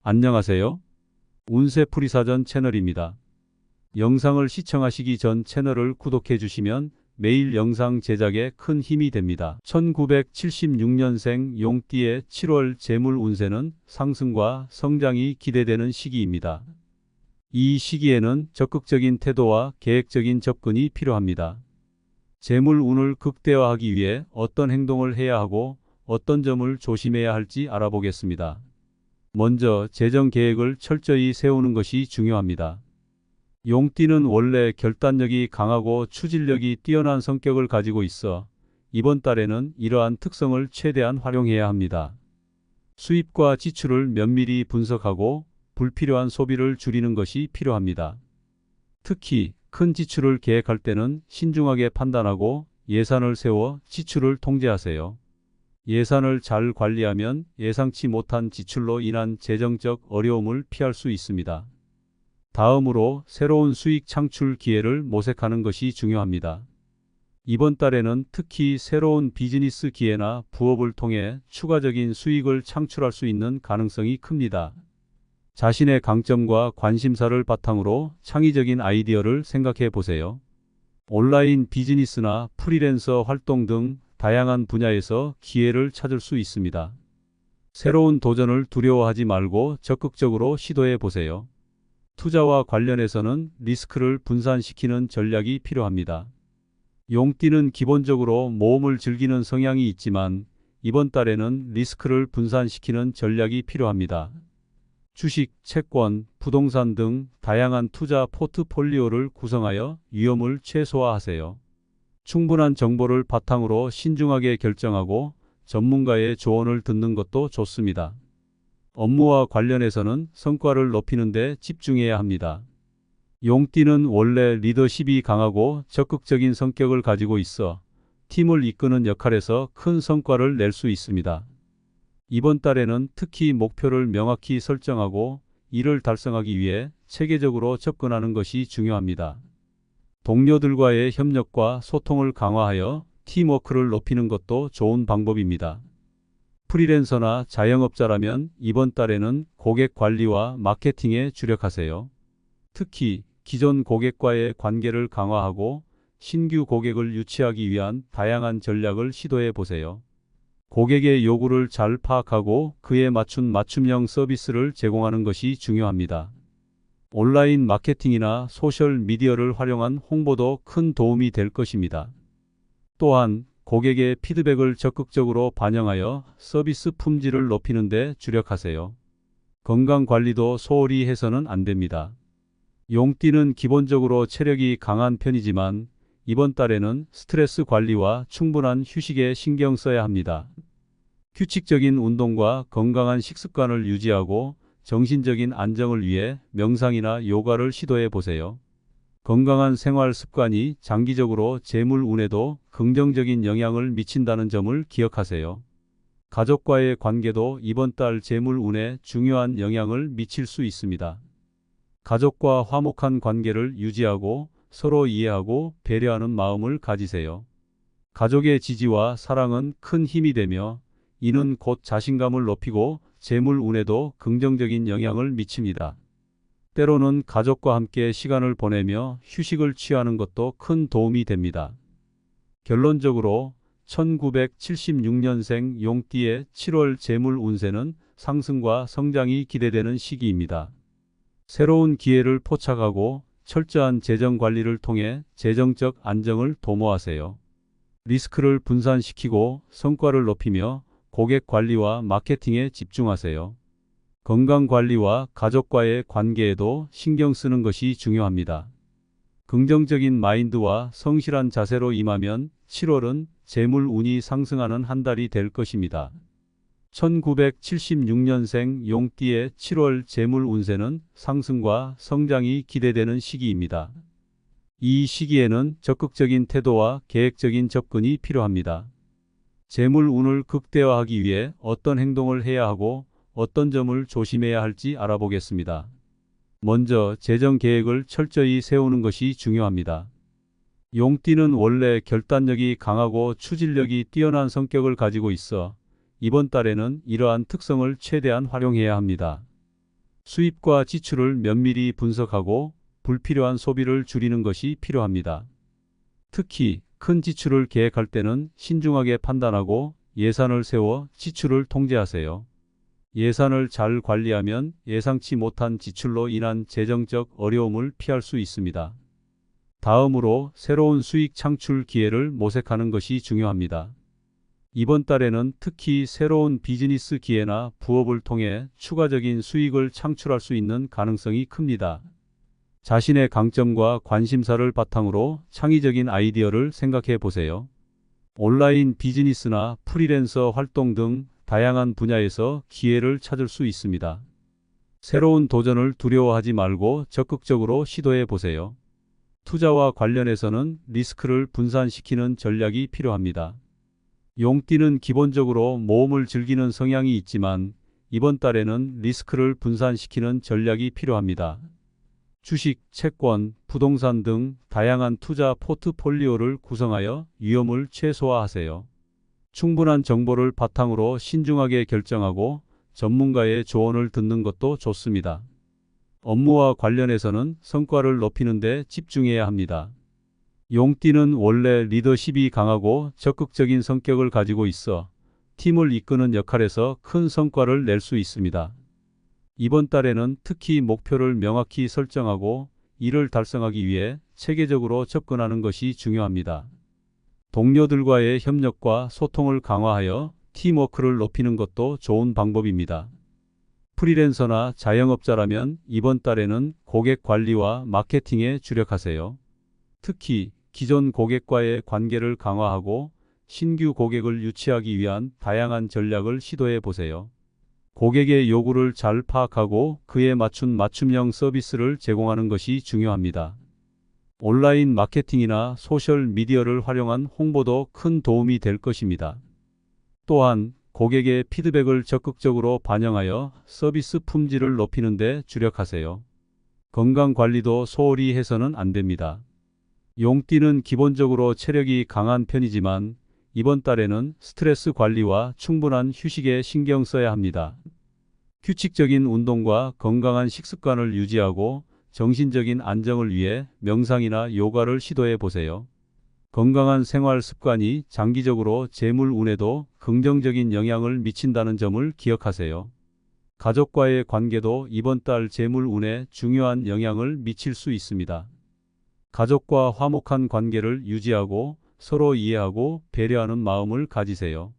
안녕하세요. 운세풀이사전 채널입니다. 영상을 시청하시기 전 채널을 구독해 주시면 매일 영상 제작에 큰 힘이 됩니다. 1976년생 용띠의 7월 재물 운세는 상승과 성장이 기대되는 시기입니다. 이 시기에는 적극적인 태도와 계획적인 접근이 필요합니다. 재물 운을 극대화하기 위해 어떤 행동을 해야 하고 어떤 점을 조심해야 할지 알아보겠습니다. 먼저 재정 계획을 철저히 세우는 것이 중요합니다. 용띠는 원래 결단력이 강하고 추진력이 뛰어난 성격을 가지고 있어 이번 달에는 이러한 특성을 최대한 활용해야 합니다. 수입과 지출을 면밀히 분석하고 불필요한 소비를 줄이는 것이 필요합니다. 특히 큰 지출을 계획할 때는 신중하게 판단하고 예산을 세워 지출을 통제하세요. 예산을 잘 관리하면 예상치 못한 지출로 인한 재정적 어려움을 피할 수 있습니다. 다음으로 새로운 수익 창출 기회를 모색하는 것이 중요합니다. 이번 달에는 특히 새로운 비즈니스 기회나 부업을 통해 추가적인 수익을 창출할 수 있는 가능성이 큽니다. 자신의 강점과 관심사를 바탕으로 창의적인 아이디어를 생각해 보세요. 온라인 비즈니스나 프리랜서 활동 등 다양한 분야에서 기회를 찾을 수 있습니다. 새로운 도전을 두려워하지 말고 적극적으로 시도해 보세요. 투자와 관련해서는 리스크를 분산시키는 전략이 필요합니다. 용띠는 기본적으로 모험을 즐기는 성향이 있지만 이번 달에는 리스크를 분산시키는 전략이 필요합니다. 주식, 채권, 부동산 등 다양한 투자 포트폴리오를 구성하여 위험을 최소화하세요. 충분한 정보를 바탕으로 신중하게 결정하고 전문가의 조언을 듣는 것도 좋습니다. 업무와 관련해서는 성과를 높이는 데 집중해야 합니다. 용띠는 원래 리더십이 강하고 적극적인 성격을 가지고 있어 팀을 이끄는 역할에서 큰 성과를 낼 수 있습니다. 이번 달에는 특히 목표를 명확히 설정하고 이를 달성하기 위해 체계적으로 접근하는 것이 중요합니다. 동료들과의 협력과 소통을 강화하여 팀워크를 높이는 것도 좋은 방법입니다. 프리랜서나 자영업자라면 이번 달에는 고객 관리와 마케팅에 주력하세요. 특히 기존 고객과의 관계를 강화하고 신규 고객을 유치하기 위한 다양한 전략을 시도해 보세요. 고객의 요구를 잘 파악하고 그에 맞춘 맞춤형 서비스를 제공하는 것이 중요합니다. 온라인 마케팅이나 소셜 미디어를 활용한 홍보도 큰 도움이 될 것입니다. 또한 고객의 피드백을 적극적으로 반영하여 서비스 품질을 높이는 데 주력하세요. 건강 관리도 소홀히 해서는 안 됩니다. 용띠는 기본적으로 체력이 강한 편이지만 이번 달에는 스트레스 관리와 충분한 휴식에 신경 써야 합니다. 규칙적인 운동과 건강한 식습관을 유지하고 정신적인 안정을 위해 명상이나 요가를 시도해 보세요. 건강한 생활 습관이 장기적으로 재물 운에도 긍정적인 영향을 미친다는 점을 기억하세요. 가족과의 관계도 이번 달 재물 운에 중요한 영향을 미칠 수 있습니다. 가족과 화목한 관계를 유지하고 서로 이해하고 배려하는 마음을 가지세요. 가족의 지지와 사랑은 큰 힘이 되며 이는 곧 자신감을 높이고 재물 운에도 긍정적인 영향을 미칩니다. 때로는 가족과 함께 시간을 보내며 휴식을 취하는 것도 큰 도움이 됩니다. 결론적으로 1976년생 용띠의 7월 재물 운세는 상승과 성장이 기대되는 시기입니다. 새로운 기회를 포착하고 철저한 재정 관리를 통해 재정적 안정을 도모하세요. 리스크를 분산시키고 성과를 높이며 고객 관리와 마케팅에 집중하세요. 건강 관리와 가족과의 관계에도 신경 쓰는 것이 중요합니다. 긍정적인 마인드와 성실한 자세로 임하면 7월은 재물 운이 상승하는 한 달이 될 것입니다. 1976년생 용띠의 7월 재물 운세는 상승과 성장이 기대되는 시기입니다. 이 시기에는 적극적인 태도와 계획적인 접근이 필요합니다. 재물 운을 극대화하기 위해 어떤 행동을 해야 하고 어떤 점을 조심해야 할지 알아보겠습니다. 먼저 재정 계획을 철저히 세우는 것이 중요합니다. 용띠는 원래 결단력이 강하고 추진력이 뛰어난 성격을 가지고 있어 이번 달에는 이러한 특성을 최대한 활용해야 합니다. 수입과 지출을 면밀히 분석하고 불필요한 소비를 줄이는 것이 필요합니다. 특히 큰 지출을 계획할 때는 신중하게 판단하고 예산을 세워 지출을 통제하세요. 예산을 잘 관리하면 예상치 못한 지출로 인한 재정적 어려움을 피할 수 있습니다. 다음으로 새로운 수익 창출 기회를 모색하는 것이 중요합니다. 이번 달에는 특히 새로운 비즈니스 기회나 부업을 통해 추가적인 수익을 창출할 수 있는 가능성이 큽니다. 자신의 강점과 관심사를 바탕으로 창의적인 아이디어를 생각해 보세요. 온라인 비즈니스나 프리랜서 활동 등 다양한 분야에서 기회를 찾을 수 있습니다. 새로운 도전을 두려워하지 말고 적극적으로 시도해 보세요. 투자와 관련해서는 리스크를 분산시키는 전략이 필요합니다. 용띠는 기본적으로 모험을 즐기는 성향이 있지만 이번 달에는 리스크를 분산시키는 전략이 필요합니다. 주식, 채권, 부동산 등 다양한 투자 포트폴리오를 구성하여 위험을 최소화하세요. 충분한 정보를 바탕으로 신중하게 결정하고 전문가의 조언을 듣는 것도 좋습니다. 업무와 관련해서는 성과를 높이는 데 집중해야 합니다. 용띠는 원래 리더십이 강하고 적극적인 성격을 가지고 있어 팀을 이끄는 역할에서 큰 성과를 낼 수 있습니다. 이번 달에는 특히 목표를 명확히 설정하고 이를 달성하기 위해 체계적으로 접근하는 것이 중요합니다. 동료들과의 협력과 소통을 강화하여 팀워크를 높이는 것도 좋은 방법입니다. 프리랜서나 자영업자라면 이번 달에는 고객 관리와 마케팅에 주력하세요. 특히 기존 고객과의 관계를 강화하고 신규 고객을 유치하기 위한 다양한 전략을 시도해 보세요. 고객의 요구를 잘 파악하고 그에 맞춘 맞춤형 서비스를 제공하는 것이 중요합니다. 온라인 마케팅이나 소셜 미디어를 활용한 홍보도 큰 도움이 될 것입니다. 또한 고객의 피드백을 적극적으로 반영하여 서비스 품질을 높이는 데 주력하세요. 건강 관리도 소홀히 해서는 안 됩니다. 용띠는 기본적으로 체력이 강한 편이지만 이번 달에는 스트레스 관리와 충분한 휴식에 신경 써야 합니다. 규칙적인 운동과 건강한 식습관을 유지하고 정신적인 안정을 위해 명상이나 요가를 시도해 보세요. 건강한 생활 습관이 장기적으로 재물 운에도 긍정적인 영향을 미친다는 점을 기억하세요. 가족과의 관계도 이번 달 재물 운에 중요한 영향을 미칠 수 있습니다. 가족과 화목한 관계를 유지하고 서로 이해하고 배려하는 마음을 가지세요.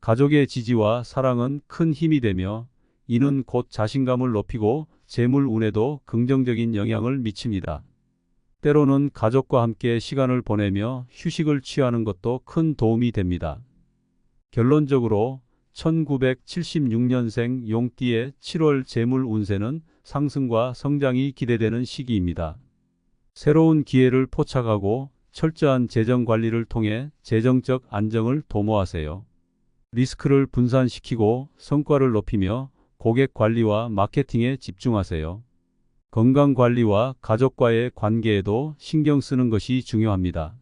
가족의 지지와 사랑은 큰 힘이 되며 이는 곧 자신감을 높이고 재물 운에도 긍정적인 영향을 미칩니다. 때로는 가족과 함께 시간을 보내며 휴식을 취하는 것도 큰 도움이 됩니다. 결론적으로 1976년생 용띠의 7월 재물 운세는 상승과 성장이 기대되는 시기입니다. 새로운 기회를 포착하고 철저한 재정 관리를 통해 재정적 안정을 도모하세요. 리스크를 분산시키고 성과를 높이며 고객 관리와 마케팅에 집중하세요. 건강 관리와 가족과의 관계에도 신경 쓰는 것이 중요합니다.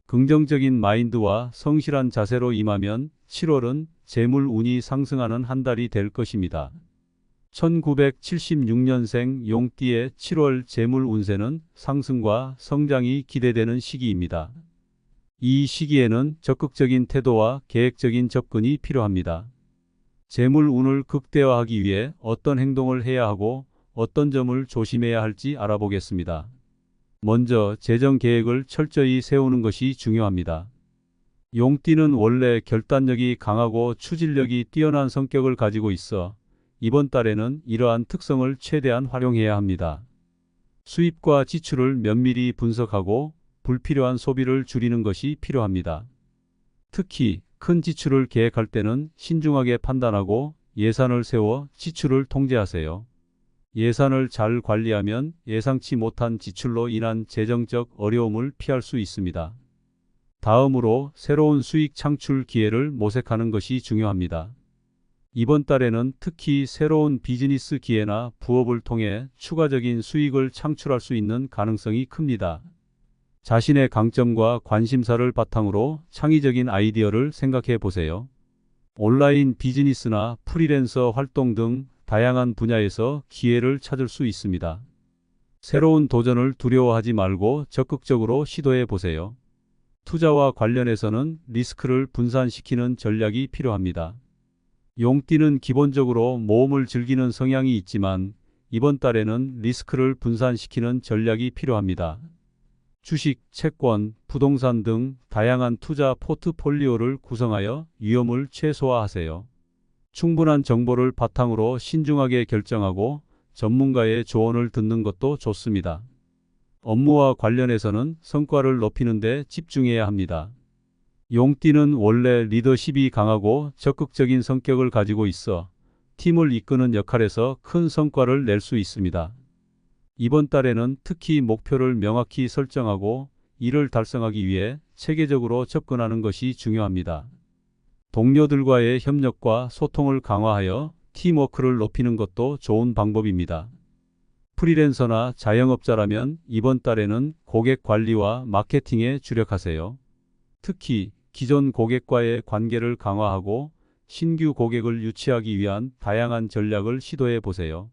긍정적인 마인드와 성실한 자세로 임하면 7월은 재물 운이 상승하는 한 달이 될 것입니다. 1976년생 용띠의 7월 재물 운세는 상승과 성장이 기대되는 시기입니다. 이 시기에는 적극적인 태도와 계획적인 접근이 필요합니다. 재물 운을 극대화하기 위해 어떤 행동을 해야 하고 어떤 점을 조심해야 할지 알아보겠습니다. 먼저 재정 계획을 철저히 세우는 것이 중요합니다. 용띠는 원래 결단력이 강하고 추진력이 뛰어난 성격을 가지고 있어 이번 달에는 이러한 특성을 최대한 활용해야 합니다. 수입과 지출을 면밀히 분석하고 불필요한 소비를 줄이는 것이 필요합니다. 특히 큰 지출을 계획할 때는 신중하게 판단하고 예산을 세워 지출을 통제하세요. 예산을 잘 관리하면 예상치 못한 지출로 인한 재정적 어려움을 피할 수 있습니다. 다음으로 새로운 수익 창출 기회를 모색하는 것이 중요합니다. 이번 달에는 특히 새로운 비즈니스 기회나 부업을 통해 추가적인 수익을 창출할 수 있는 가능성이 큽니다. 자신의 강점과 관심사를 바탕으로 창의적인 아이디어를 생각해 보세요. 온라인 비즈니스나 프리랜서 활동 등 다양한 분야에서 기회를 찾을 수 있습니다. 새로운 도전을 두려워하지 말고 적극적으로 시도해 보세요. 투자와 관련해서는 리스크를 분산시키는 전략이 필요합니다. 용띠는 기본적으로 모험을 즐기는 성향이 있지만 이번 달에는 리스크를 분산시키는 전략이 필요합니다. 주식, 채권, 부동산 등 다양한 투자 포트폴리오를 구성하여 위험을 최소화하세요. 충분한 정보를 바탕으로 신중하게 결정하고 전문가의 조언을 듣는 것도 좋습니다. 업무와 관련해서는 성과를 높이는 데 집중해야 합니다. 용띠는 원래 리더십이 강하고 적극적인 성격을 가지고 있어 팀을 이끄는 역할에서 큰 성과를 낼 수 있습니다. 이번 달에는 특히 목표를 명확히 설정하고 이를 달성하기 위해 체계적으로 접근하는 것이 중요합니다. 동료들과의 협력과 소통을 강화하여 팀워크를 높이는 것도 좋은 방법입니다. 프리랜서나 자영업자라면 이번 달에는 고객 관리와 마케팅에 주력하세요. 특히 기존 고객과의 관계를 강화하고 신규 고객을 유치하기 위한 다양한 전략을 시도해 보세요.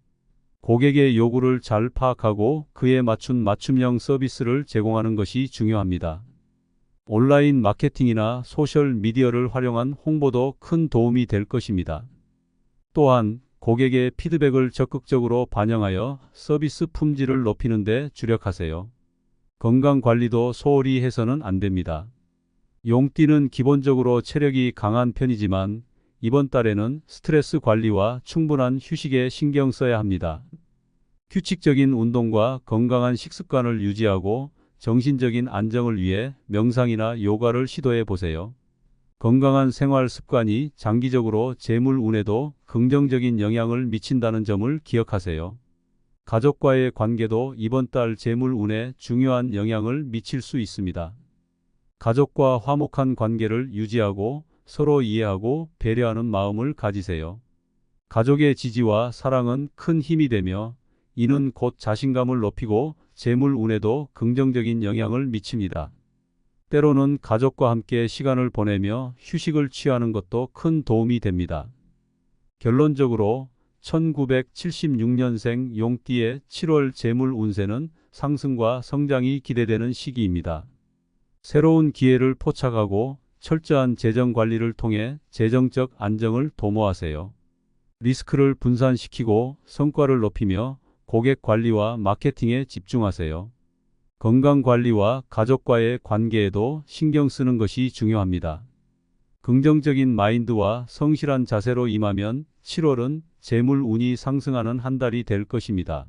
고객의 요구를 잘 파악하고 그에 맞춘 맞춤형 서비스를 제공하는 것이 중요합니다. 온라인 마케팅이나 소셜 미디어를 활용한 홍보도 큰 도움이 될 것입니다. 또한 고객의 피드백을 적극적으로 반영하여 서비스 품질을 높이는 데 주력하세요. 건강 관리도 소홀히 해서는 안 됩니다. 용띠는 기본적으로 체력이 강한 편이지만 이번 달에는 스트레스 관리와 충분한 휴식에 신경 써야 합니다. 규칙적인 운동과 건강한 식습관을 유지하고 정신적인 안정을 위해 명상이나 요가를 시도해 보세요. 건강한 생활 습관이 장기적으로 재물 운에도 긍정적인 영향을 미친다는 점을 기억하세요. 가족과의 관계도 이번 달 재물 운에 중요한 영향을 미칠 수 있습니다. 가족과 화목한 관계를 유지하고 서로 이해하고 배려하는 마음을 가지세요. 가족의 지지와 사랑은 큰 힘이 되며 이는 곧 자신감을 높이고 재물 운에도 긍정적인 영향을 미칩니다. 때로는 가족과 함께 시간을 보내며 휴식을 취하는 것도 큰 도움이 됩니다. 결론적으로 1976년생 용띠의 7월 재물 운세는 상승과 성장이 기대되는 시기입니다. 새로운 기회를 포착하고 철저한 재정 관리를 통해 재정적 안정을 도모하세요. 리스크를 분산시키고 성과를 높이며 고객 관리와 마케팅에 집중하세요. 건강 관리와 가족과의 관계에도 신경 쓰는 것이 중요합니다. 긍정적인 마인드와 성실한 자세로 임하면 7월은 재물 운이 상승하는 한 달이 될 것입니다.